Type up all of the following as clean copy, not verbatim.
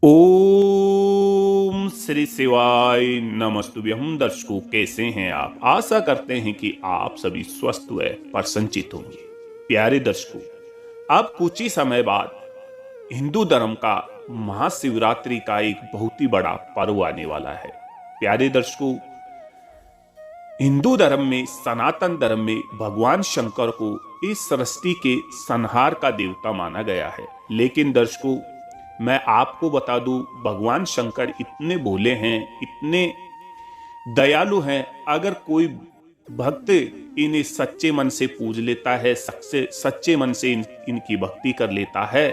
ओम श्री शिवाय नमस्तुभ्यं। दर्शकों, कैसे हैं आप? आशा करते हैं कि आप सभी स्वस्थ व प्रसन्नचित होंगे। प्यारे दर्शकों, अब कुछ ही समय बाद हिंदू धर्म का महाशिवरात्रि का एक बहुत ही बड़ा पर्व आने वाला है। प्यारे दर्शकों, हिंदू धर्म में, सनातन धर्म में भगवान शंकर को इस सृष्टि के संहार का देवता माना गया है। लेकिन दर्शकों, मैं आपको बता दूं, भगवान शंकर इतने भोले हैं, इतने दयालु हैं। अगर कोई भक्त इन्हें सच्चे मन से पूज लेता है, सच्चे मन से इनकी भक्ति कर लेता है,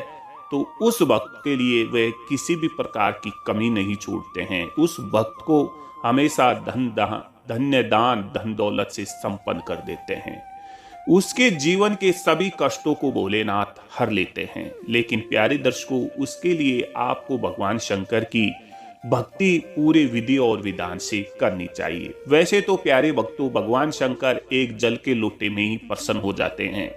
तो उस भक्त के लिए वे किसी भी प्रकार की कमी नहीं छोड़ते हैं। उस भक्त को हमेशा धन्य दान, धन दौलत से संपन्न कर देते हैं। उसके जीवन के सभी कष्टों को भोलेनाथ हर लेते हैं। लेकिन प्यारे दर्शकों, उसके लिए आपको भगवान शंकर की भक्ति पूरे विधि और विधान से करनी चाहिए। वैसे तो प्यारे भक्तों, भगवान शंकर एक जल के लोटे में ही प्रसन्न हो जाते हैं,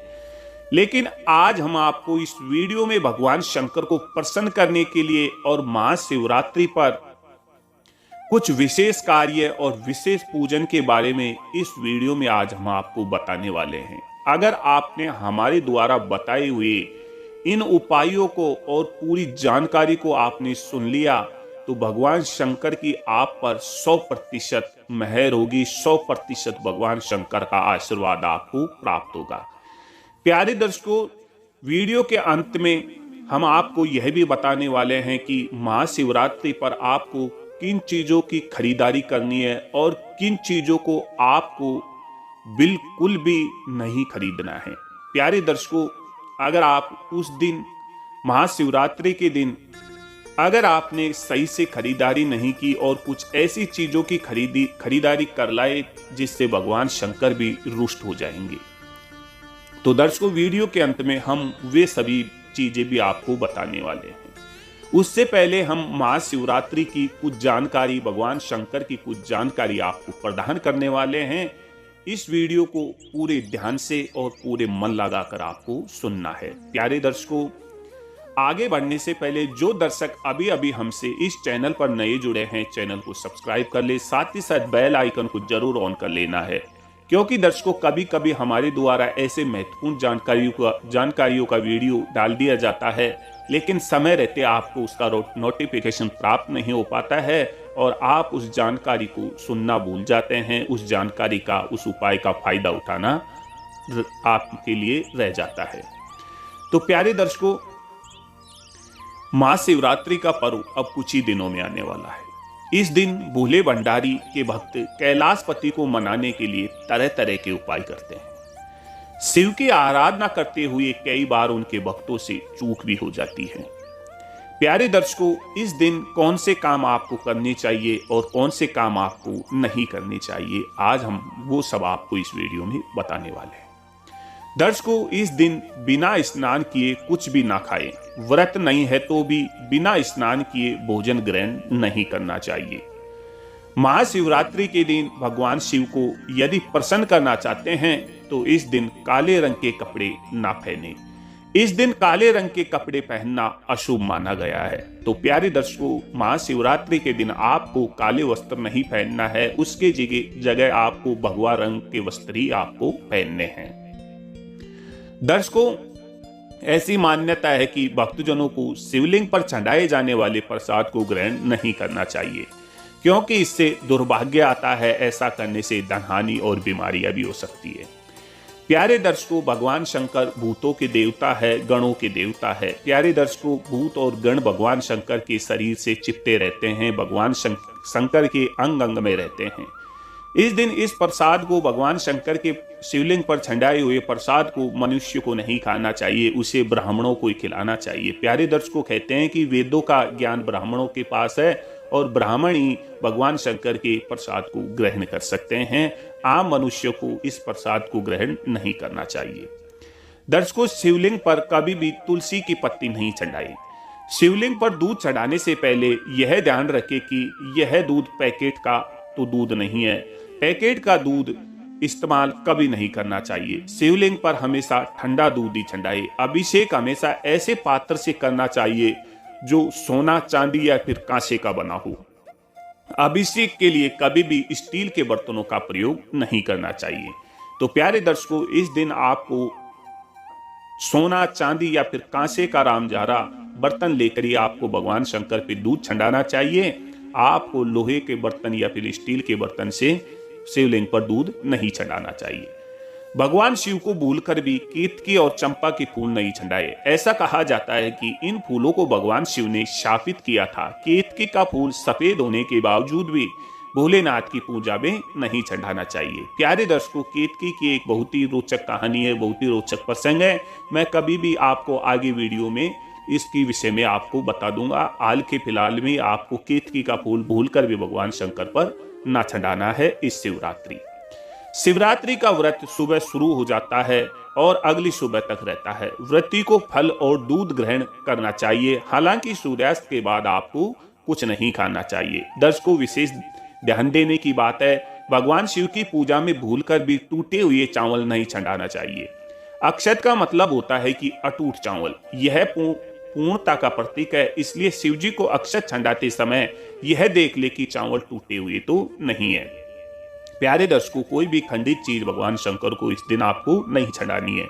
लेकिन आज हम आपको इस वीडियो में भगवान शंकर को प्रसन्न करने के लिए और महाशिवरात्रि पर कुछ विशेष कार्य और विशेष पूजन के बारे में इस वीडियो में आज हम आपको बताने वाले हैं। अगर आपने हमारे द्वारा बताए हुए इन उपायों को और पूरी जानकारी को आपने सुन लिया, तो भगवान शंकर की आप पर 100% मेहर होगी, 100% भगवान शंकर का आशीर्वाद आपको प्राप्त होगा। प्यारे दर्शकों, वीडियो के अंत में हम आपको यह भी बताने वाले हैं कि महाशिवरात्रि पर आपको किन चीजों की खरीदारी करनी है और किन चीजों को आपको बिल्कुल भी नहीं खरीदना है। प्यारे दर्शकों, अगर आप उस दिन, महाशिवरात्रि के दिन, अगर आपने सही से खरीदारी नहीं की और कुछ ऐसी चीजों की खरीदारी कर लाए जिससे भगवान शंकर भी रुष्ट हो जाएंगे, तो दर्शकों, वीडियो के अंत में हम वे सभी चीजें भी आपको बताने वाले हैं। उससे पहले हम महाशिवरात्रि की कुछ जानकारी, भगवान शंकर की कुछ जानकारी आपको प्रदान करने वाले हैं। इस वीडियो को पूरे ध्यान से और पूरे मन लगाकर आपको सुनना है। प्यारे दर्शकों, आगे बढ़ने से पहले जो दर्शक अभी अभी हमसे इस चैनल पर नए जुड़े हैं, चैनल को सब्सक्राइब कर ले, साथ ही साथ बेल आइकन को जरूर ऑन कर लेना है, क्योंकि दर्शकों, कभी कभी हमारे द्वारा ऐसे महत्वपूर्ण जानकारियों का वीडियो डाल दिया जाता है, लेकिन समय रहते आपको उसका नोटिफिकेशन प्राप्त नहीं हो पाता है और आप उस जानकारी को सुनना भूल जाते हैं। उस जानकारी का, उस उपाय का फायदा उठाना आपके लिए रह जाता है। तो प्यारे दर्शकों, महाशिवरात्रि का पर्व अब कुछ ही दिनों में आने वाला है। इस दिन भोले भंडारी के भक्त कैलाशपति को मनाने के लिए तरह तरह के उपाय करते हैं। शिव की आराधना करते हुए कई बार उनके भक्तों से चूक भी हो जाती है। प्यारे दर्शकों, इस दिन कौन से काम आपको करने चाहिए और कौन से काम आपको नहीं करने चाहिए, आज हम वो सब आपको इस वीडियो में बताने वाले हैं। दर्शकों, इस दिन बिना स्नान किए कुछ भी ना खाएं। व्रत नहीं है तो भी बिना स्नान किए भोजन ग्रहण नहीं करना चाहिए। महाशिवरात्रि के दिन भगवान शिव को यदि प्रसन्न करना चाहते हैं तो इस दिन काले रंग के कपड़े ना पहने। इस दिन काले रंग के कपड़े पहनना अशुभ माना गया है। तो प्यारे दर्शकों, महाशिवरात्रि के दिन आपको काले वस्त्र नहीं पहनना है, उसके जगह आपको भगवा रंग के वस्त्र ही आपको पहनने हैं। दर्शकों, ऐसी मान्यता है कि भक्तजनों को शिवलिंग पर चढ़ाए जाने वाले प्रसाद को ग्रहण नहीं करना चाहिए, क्योंकि इससे दुर्भाग्य आता है। ऐसा करने से धनहानि और बीमारियां भी हो सकती है। प्यारे दर्शकों, भगवान शंकर भूतों के देवता है, गणों के देवता है। प्यारे दर्शकों, भूत और गण भगवान शंकर के शरीर से चिपटे रहते हैं, भगवान शंकर के अंग अंग में रहते हैं। इस दिन इस प्रसाद को, भगवान शंकर के शिवलिंग पर छंडाए हुए प्रसाद को मनुष्य को नहीं खाना चाहिए, उसे ब्राह्मणों को ही खिलाना चाहिए। प्यारे दर्शकों, कहते हैं कि वेदों का ज्ञान ब्राह्मणों के पास है और ब्राह्मण ही भगवान शंकर के प्रसाद को ग्रहण कर सकते हैं। आम मनुष्य को इस प्रसाद को ग्रहण नहीं करना चाहिए। दर्शकों, शिवलिंग पर कभी भी तुलसी की पत्ती नहीं चढ़ाई। शिवलिंग पर दूध चढ़ाने से पहले यह ध्यान रखें कि यह दूध पैकेट का तो दूध नहीं है। पैकेट का दूध इस्तेमाल कभी नहीं करना चाहिए। शिवलिंग पर हमेशा ठंडा दूध ही चढ़ाए। अभिषेक हमेशा ऐसे पात्र से करना चाहिए जो सोना, चांदी या फिर कांसे का बना हो। अभिषेक के लिए कभी भी स्टील के बर्तनों का प्रयोग नहीं करना चाहिए। तो प्यारे दर्शकों, इस दिन आपको सोना, चांदी या फिर कांसे का रामजारा बर्तन लेकर ही आपको भगवान शंकर पे दूध छिड़काना चाहिए। आपको लोहे के बर्तन या फिर स्टील के बर्तन से शिवलिंग पर दूध नहीं छिड़काना चाहिए। भगवान शिव को भूलकर भी केतकी और चंपा के फूल नहीं छिड़काए। ऐसा कहा जाता है कि इन फूलों को भगवान शिव ने शापित किया था। केतकी का फूल सफेद होने के बावजूद भी भोलेनाथ की पूजा में नहीं चढ़ाना चाहिए। प्यारे दर्शकों, केतकी की एक बहुत ही रोचक कहानी है, बहुत ही रोचक प्रसंग है। मैं कभी भी आपको आगे वीडियो में इसकी विषय में आपको बता दूंगा। हाल के फिलहाल में आपको केतकी का फूल भूलकर भी भगवान शंकर पर ना चढ़ाना है। इस शिवरात्रि का व्रत सुबह शुरू हो जाता है और अगली सुबह तक रहता है। व्रती को फल और दूध ग्रहण करना चाहिए। हालांकि सूर्यास्त के बाद आपको कुछ नहीं खाना चाहिए। दर्शकों, विशेष ध्यान देने की बात है, भगवान शिव की पूजा में भूलकर भी टूटे हुए चावल नहीं चढ़ाना चाहिए। अक्षत का मतलब होता है कि अटूट चावल, यह पूर्णता का प्रतीक है। इसलिए शिव जी को अक्षत चढ़ाते समय यह देख ले कि चावल टूटे हुए तो नहीं है। प्यारे दर्शकों, कोई भी खंडित चीज भगवान शंकर को इस दिन आपको नहीं चढ़ानी है।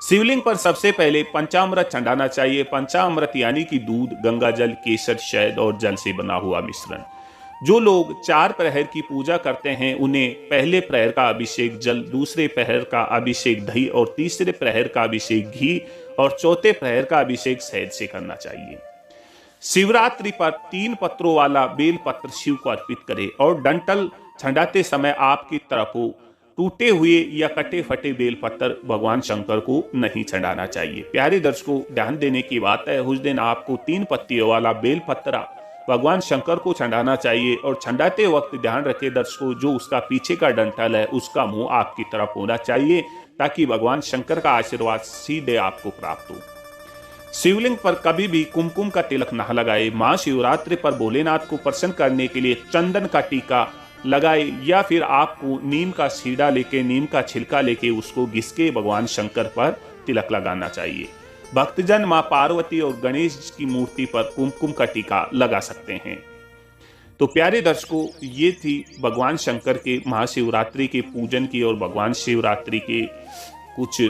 शिवलिंग पर सबसे पहले पंचामृत चढ़ाना चाहिए। पंचामृत यानी कि दूध, गंगा जल, केसर, शहद और जल से बना हुआ मिश्रण। जो लोग 4 प्रहर की पूजा करते हैं उन्हें पहले प्रहर का अभिषेक जल, दूसरे प्रहर का अभिषेक दही और तीसरे प्रहर का अभिषेक घी और चौथे प्रहर का अभिषेक शहद से करना चाहिए। शिवरात्रि पर 3 पत्रों वाला बेल पत्र शिव को अर्पित करें और डंटल चढ़ाते समय आपकी तरफ हो टूटे हुए या कटे फटे बेल पत्र भगवान शंकर को नहीं चढ़ाना चाहिए। प्यारे दर्शकों, ध्यान देने की बात है, उस दिन आपको 3 पत्तियों वाला बेल पत्र भगवान शंकर को चढ़ाना चाहिए और चढ़ाते वक्त ध्यान रखें दर्शकों, जो उसका पीछे का डंठल है उसका मुंह आपकी तरफ होना चाहिए ताकि भगवान शंकर का आशीर्वाद सीधे आपको प्राप्त हो। शिवलिंग पर कभी भी कुमकुम का तिलक न लगाए। महाशिवरात्रि पर भोलेनाथ को प्रसन्न करने के लिए चंदन का टीका लगाए या फिर आपको नीम का सीड़ा लेके, नीम का छिलका लेके उसको घिस के भगवान शंकर पर तिलक लगाना चाहिए। भक्तजन मां पार्वती और गणेश की मूर्ति पर कुमकुम का टीका लगा सकते हैं। तो प्यारे दर्शकों, ये थी भगवान शंकर के महाशिवरात्रि के पूजन की और भगवान शिवरात्रि के कुछ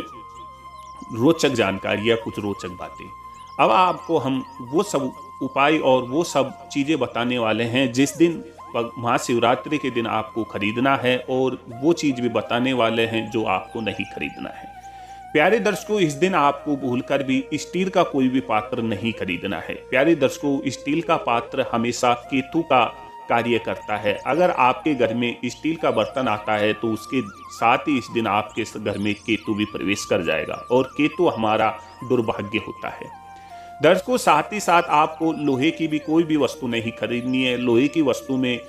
रोचक जानकारी या कुछ रोचक बातें। अब आपको हम वो सब उपाय और वो सब चीजें बताने वाले हैं जिस दिन महाशिवरात्रि के दिन आपको खरीदना है, और वो चीज भी बताने वाले हैं जो आपको नहीं खरीदना है। प्यारे दर्शकों, इस दिन आपको भूलकर भी स्टील का कोई भी पात्र नहीं खरीदना है। प्यारे दर्शकों, स्टील का पात्र हमेशा केतु का कार्य करता है। अगर आपके घर में स्टील का बर्तन आता है तो उसके साथ ही इस दिन आपके घर में केतु भी प्रवेश कर जाएगा और केतु हमारा दुर्भाग्य होता है। दर्शकों, साथ ही साथ आपको लोहे की भी कोई भी वस्तु नहीं खरीदनी है। लोहे की वस्तु में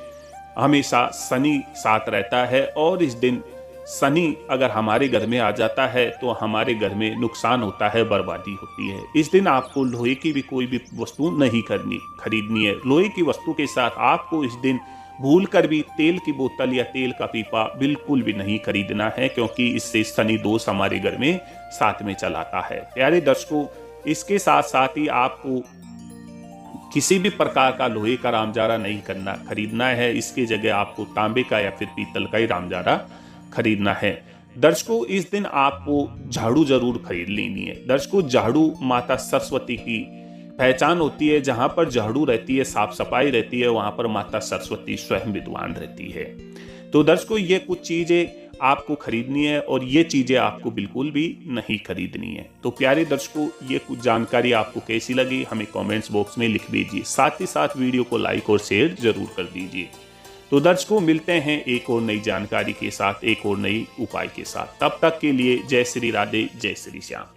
हमेशा शनि साथ रहता है और इस दिन शनि अगर हमारे घर में आ जाता है तो हमारे घर में नुकसान होता है, बर्बादी होती है। इस दिन आपको लोहे की भी कोई भी वस्तु नहीं खरीदनी है। लोहे की वस्तु के साथ आपको इस दिन भूलकर भी तेल की बोतल या तेल का पीपा बिल्कुल भी नहीं खरीदना है, क्योंकि इससे शनि दोष हमारे घर में साथ में चलाता है। प्यारे दर्शकों, इसके साथ साथ ही आपको किसी भी प्रकार का लोहे का रामजारा नहीं खरीदना है। इसके जगह आपको तांबे का या फिर पीतल का ही रामजारा खरीदना है। दर्शकों, इस दिन आपको झाड़ू जरूर खरीद लेनी है। दर्शकों, झाड़ू माता सरस्वती की पहचान होती है। जहां पर झाड़ू रहती है, साफ सफाई रहती है, वहां पर माता सरस्वती स्वयं विद्वान रहती है। तो दर्शकों, ये कुछ चीजें आपको खरीदनी है और ये चीजें आपको बिल्कुल भी नहीं खरीदनी है। तो प्यारे दर्शकों, ये कुछ जानकारी आपको कैसी लगी हमें कमेंट्स बॉक्स में लिख दीजिए। साथ ही साथ वीडियो को लाइक और शेयर जरूर कर दीजिए। तो दर्शकों, मिलते हैं एक और नई जानकारी के साथ, एक और नई उपाय के साथ। तब तक के लिए जय श्री राधे, जय श्री श्याम।